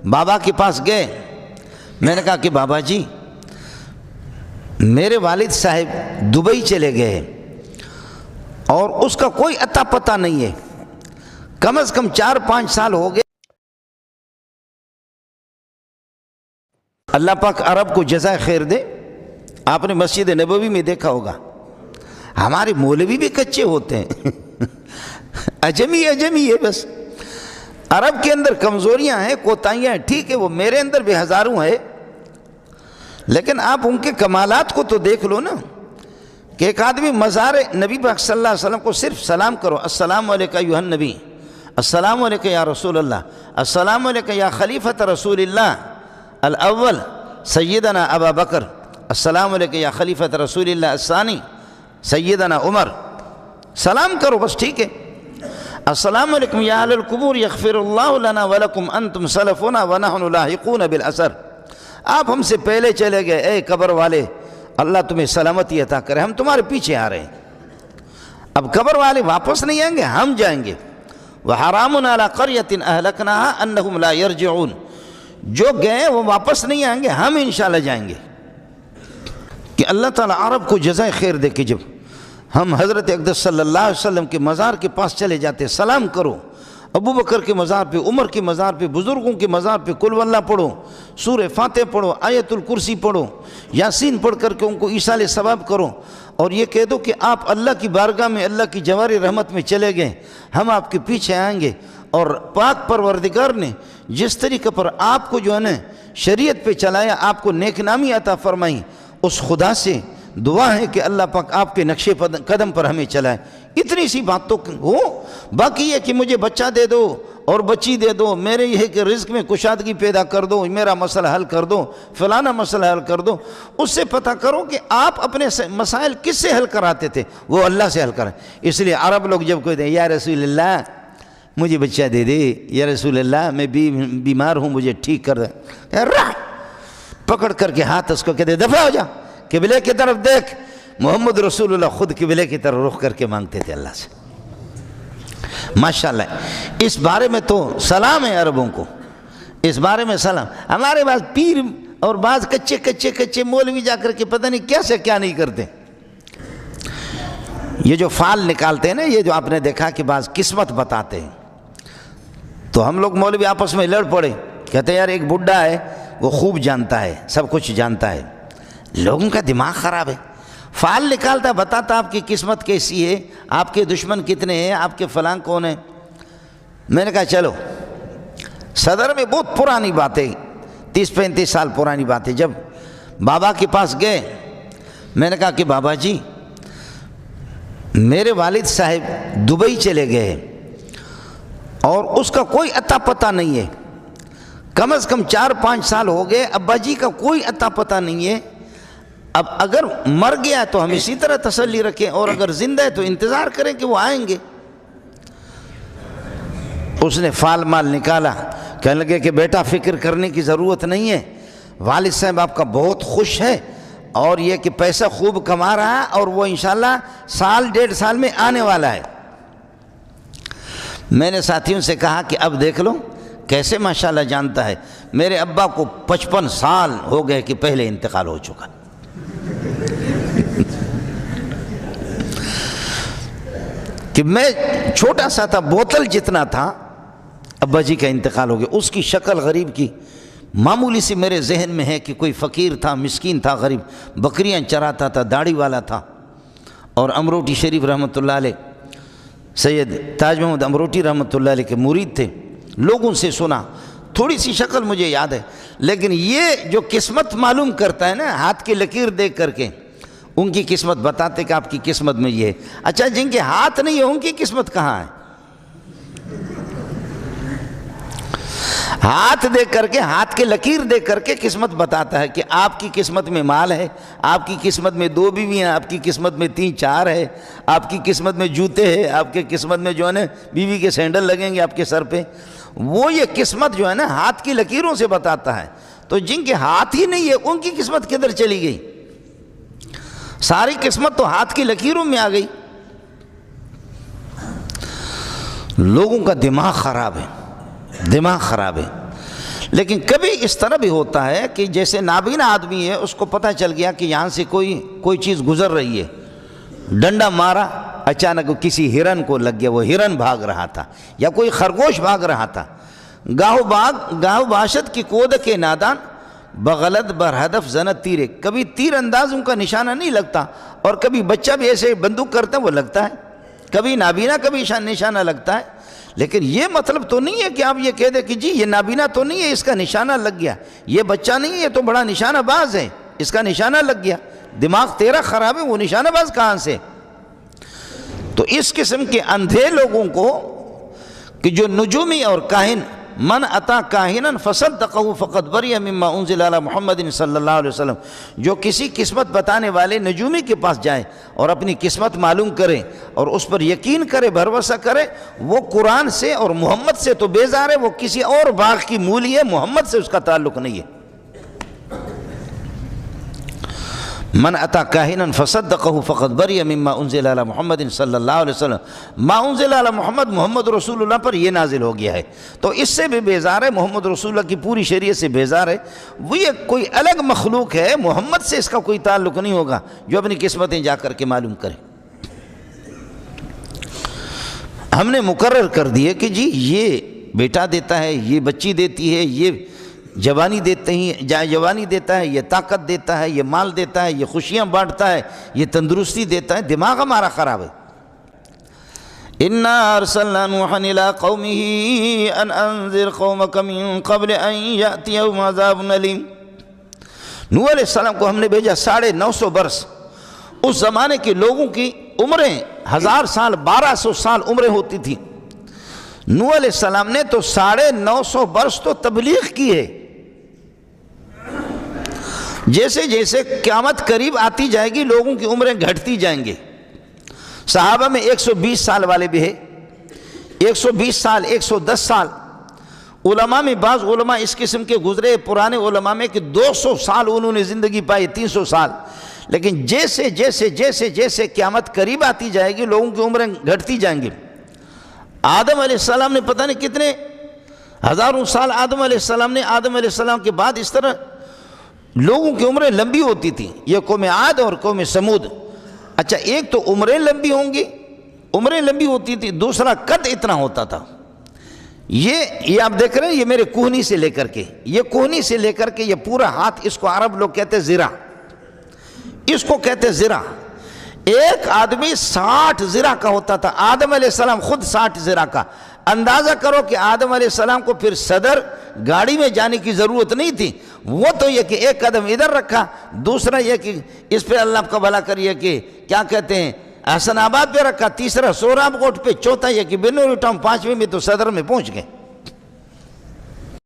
بابا کے پاس گئے، میں نے کہا کہ بابا جی میرے والد صاحب دبئی چلے گئے اور اس کا کوئی اتا پتہ نہیں ہے، کم از کم 4-5 سال ہو گئے۔ اللہ پاک عرب کو جزائے خیر دے۔ آپ نے مسجد نبوی میں دیکھا ہوگا ہمارے مولوی بھی کچے ہوتے ہیں، اجمی ہے بس۔ عرب کے اندر کمزوریاں ہیں، کوتاہیاں ہیں، ٹھیک ہے، وہ میرے اندر بھی ہزاروں ہے، لیکن آپ ان کے کمالات کو تو دیکھ لو نا، کہ ایک آدمی مزار نبی پاک صلی اللہ علیہ وسلم کو صرف سلام کرو، السلام علیکہ ایھا النبی، السلام علیکہ یا رسول اللہ، السلام علیکہ یا خلیفۃ رسول اللہ الاول سیدنا ابا بکر، السلام علیکہ یا خلیفۃ رسول اللہ الثانی سیدنا عمر، سلام کرو بس، ٹھیک ہے۔ السلام علیکم یا اہل القبور یغفر اللہ لنا ولکم انتم سلفنا ونحن لاحقون بالاثر، آپ ہم سے پہلے چلے گئے، اے قبر والے اللہ تمہیں سلامتی عطا کرے، ہم تمہارے پیچھے آ رہے ہیں۔ اب قبر والے واپس نہیں آئیں گے، ہم جائیں گے۔ وحرام علی قریۃ اہلکناھا انہم لا یرجعون، جو گئے وہ واپس نہیں آئیں گے، ہم انشاءاللہ جائیں گے۔ کہ اللہ تعالیٰ عرب کو جزائے خیر دے کہ جب ہم حضرت اقدس صلی اللہ علیہ وسلم کے مزار کے پاس چلے جاتے، سلام کرو، ابو بکر کے مزار پہ، عمر کے مزار پہ، بزرگوں کے مزار پہ قل ہو اللہ پڑھو، سورہ فاتح پڑھو، آیت الکرسی پڑھو، یاسین پڑھ کر کے ان کو ایصال ثواب کرو، اور یہ کہہ دو کہ آپ اللہ کی بارگاہ میں اللہ کی جواری رحمت میں چلے گئے، ہم آپ کے پیچھے آئیں گے۔ اور پاک پروردگار نے جس طریقے پر آپ کو جو ہے نا شریعت پہ چلایا، آپ کو نیک نامی عطا فرمائی، اس خدا سے دعا ہے کہ اللہ پاک آپ کے نقش قدم پر ہمیں چلائے۔ اتنی سی بات تو ہو، باقی یہ کہ مجھے بچہ دے دو اور بچی دے دو، میرے یہ کہ رزق میں کشادگی پیدا کر دو، میرا مسئلہ حل کر دو، فلانا مسئلہ حل کر دو، اس سے پتہ کرو کہ آپ اپنے مسائل کس سے حل کراتے تھے، وہ اللہ سے حل کریں۔ اس لیے عرب لوگ جب کہتے ہیں یا رسول اللہ مجھے بچہ دے دے، یا رسول اللہ میں بیمار ہوں مجھے ٹھیک کر دے، پکڑ کر کے ہاتھ اس کو کہتے دفع ہو جا، قبلے کی طرف دیکھ۔ محمد رسول اللہ خود قبلے کی طرف رخ کر کے مانگتے تھے اللہ سے۔ ماشاءاللہ اس بارے میں تو سلام ہے عربوں کو، اس بارے میں سلام۔ ہمارے بعض پیر اور بعض کچے مولوی جا کر کے پتہ نہیں کیسے کیا نہیں کرتے۔ یہ جو فال نکالتے ہیں نا، یہ جو آپ نے دیکھا کہ بعض قسمت بتاتے ہیں، تو ہم لوگ مولوی آپس میں لڑ پڑے، کہتے ہیں یار ایک بڈھا ہے وہ خوب جانتا ہے، سب کچھ جانتا ہے۔ لوگوں کا دماغ خراب ہے، فال نکالتا بتاتا آپ کی قسمت کیسی ہے، آپ کے دشمن کتنے ہیں، آپ کے فلاں کون ہیں۔ میں نے کہا چلو، صدر میں بہت پرانی باتیں، 30-35 سال پرانی باتیں، جب بابا کے پاس گئے، میں نے کہا کہ بابا جی میرے والد صاحب دبئی چلے گئے اور اس کا کوئی اتا پتہ نہیں ہے، کم از کم 4-5 سال ہو گئے، ابا جی کا کوئی اتا پتہ نہیں ہے۔ اب اگر مر گیا تو ہم اسی طرح تسلی رکھیں، اور اگر زندہ ہے تو انتظار کریں کہ وہ آئیں گے۔ اس نے فال مال نکالا، کہنے لگے کہ بیٹا فکر کرنے کی ضرورت نہیں ہے، والد صاحب آپ کا بہت خوش ہے، اور یہ کہ پیسہ خوب کما رہا ہے، اور وہ انشاءاللہ 1.5 سال میں آنے والا ہے۔ میں نے ساتھیوں سے کہا کہ اب دیکھ لو کیسے ماشاءاللہ جانتا ہے، میرے ابا کو 55 سال ہو گئے کہ پہلے انتقال ہو چکا۔ کہ میں چھوٹا سا تھا، بوتل جتنا تھا، ابا جی کا انتقال ہو گیا۔ اس کی شکل غریب کی معمولی سی میرے ذہن میں ہے کہ کوئی فقیر تھا، مسکین تھا، غریب، بکریاں چراتا تھا، داڑھی والا تھا، اور امروٹی شریف رحمۃ اللہ علیہ، سید تاج محمد امروٹی رحمۃ اللہ علیہ کے مرید تھے، لوگوں سے سنا، تھوڑی سی شکل مجھے یاد ہے، لیکن یہ جو قسمت معلوم کرتا ہے نا ہاتھ کی لکیر دیکھ کر کے، ان کی قسمت بتاتے کہ آپ کی قسمت میں یہ ہے۔ اچھا جن کے ہاتھ نہیں ہے ان کی قسمت کہاں ہے؟ ہاتھ دیکھ کر کے، ہاتھ کے لکیر دیکھ کر کے قسمت بتاتا ہے کہ آپ کی قسمت میں مال ہے، آپ کی قسمت میں 2 بیویاں، آپ کی قسمت میں 3-4 ہے، آپ کی قسمت میں جوتے ہیں، آپ کی قسمت میں جو ہے نا بیوی کے سینڈل لگیں گے آپ کے سر پہ۔ وہ یہ قسمت جو ہے نا ہاتھ کی لکیروں سے بتاتا ہے۔ تو جن کے ہاتھ ہی نہیں ہے ان کی قسمت کدھر چلی گئی؟ ساری قسمت تو ہاتھ کی لکیروں میں آ گئی۔ لوگوں کا دماغ خراب ہے، دماغ خراب ہے۔ لیکن کبھی اس طرح بھی ہوتا ہے کہ جیسے نابینا آدمی ہے، اس کو پتہ چل گیا کہ یہاں سے کوئی چیز گزر رہی ہے، ڈنڈا مارا، اچانک کسی ہرن کو لگ گیا، وہ ہرن بھاگ رہا تھا یا کوئی خرگوش بھاگ رہا تھا۔ گاہو باشد کی کود کے نادان، بغلط بر ہدف زنت تیرے، کبھی تیر انداز ان کا نشانہ نہیں لگتا، اور کبھی بچہ بھی ایسے بندوق کرتا ہے وہ لگتا ہے، کبھی نابینا کبھی نشانہ لگتا ہے۔ لیکن یہ مطلب تو نہیں ہے کہ آپ یہ کہہ دیں کہ جی یہ نابینا تو نہیں ہے، اس کا نشانہ لگ گیا، یہ بچہ نہیں ہے، یہ تو بڑا نشانہ باز ہے، اس کا نشانہ لگ گیا۔ دماغ تیرا خراب ہے، وہ نشانہ باز کہاں سے؟ تو اس قسم کے اندھے لوگوں کو کہ جو نجومی اور کاہن، من اتا کاہنا فصدقہ فقد بری مما انزل علی محمد صلی اللہ علیہ وسلم، جو کسی قسمت بتانے والے نجومی کے پاس جائے اور اپنی قسمت معلوم کرے اور اس پر یقین کرے، بھروسہ کرے، وہ قرآن سے اور محمد سے تو بیزار ہے، وہ کسی اور باغ کی مولی ہے، محمد سے اس کا تعلق نہیں ہے۔ من اتا کاہنا فصدقہ فقد بری مما انزل علی محمد صلی اللہ علیہ وسلم، ما انزل علی محمد رسول اللہ پر یہ نازل ہو گیا ہے، تو اس سے بھی بیزار ہے، محمد رسول اللہ کی پوری شریعت سے بیزار ہے، وہ یہ کوئی الگ مخلوق ہے، محمد سے اس کا کوئی تعلق نہیں ہوگا، جو اپنی قسمتیں جا کر کے معلوم کرے۔ ہم نے مقرر کر دیے کہ جی یہ بیٹا دیتا ہے، یہ بچی دیتی ہے، یہ جوانی جوانی دیتا ہے، یہ طاقت دیتا ہے، یہ مال دیتا ہے، یہ خوشیاں بانٹتا ہے، یہ تندرستی دیتا ہے، دماغ ہمارا خراب ہے۔ اِنَّا أَرْسَلْنَا نُوحًا إِلَىٰ قَوْمِهِ أَنْ أَنذِرْ قَوْمَكَ مِن قَبْلِ أَن يَأْتِيَهُمْ عَذَابٌ أَلِيمٌ۔ نوح علیہ السلام کو ہم نے بھیجا 950 برس، اس زمانے کے لوگوں کی عمریں 1000 سال 1200 سال عمریں ہوتی تھی، نوح علیہ السلام نے تو 950 برس تو تبلیغ کی ہے۔ جیسے جیسے قیامت قریب آتی جائے گی لوگوں کی عمریں گھٹتی جائیں گے۔ صحابہ میں 120 سال والے بھی ہیں، 120 سال 110 سال، علماء میں بعض علماء اس قسم کے گزرے، پرانے علماء میں کہ 200 سال انہوں نے زندگی پائی، 300 سال۔ لیکن جیسے جیسے جیسے جیسے قیامت قریب آتی جائے گی لوگوں کی عمریں گھٹتی جائیں گی۔ آدم علیہ السلام نے پتہ نہیں کتنے ہزاروں سال آدم علیہ السلام نے، آدم علیہ السلام کے بعد اس طرح لوگوں کی عمریں لمبی ہوتی تھیں، یہ قوم عاد اور قوم سمود۔ اچھا، ایک تو عمریں لمبی ہوں گی، عمریں لمبی ہوتی تھی، دوسرا قد اتنا ہوتا تھا۔ یہ آپ دیکھ رہے ہیں، یہ میرے کوہنی سے لے کر کے، یہ کوہنی سے لے کر کے یہ پورا ہاتھ، اس کو عرب لوگ کہتے زرہ، اس کو کہتے زرہ۔ ایک آدمی 60 زرہ کا ہوتا تھا، آدم علیہ السلام خود 60 زرہ کا۔ اندازہ کرو کہ آدم علیہ السلام کو پھر صدر گاڑی میں جانے کی ضرورت نہیں تھی، وہ تو یہ کہ ایک قدم ادھر رکھا، دوسرا یہ کہ اس پہ اللہ کا بھلا کریے کہ کیا کہتے ہیں احسن آباد پہ رکھا، تیسرا سوراب کوٹ پہ، چوتھا یہ کہ بنوری ٹاؤن، 5ویں میں تو صدر میں پہنچ گئے۔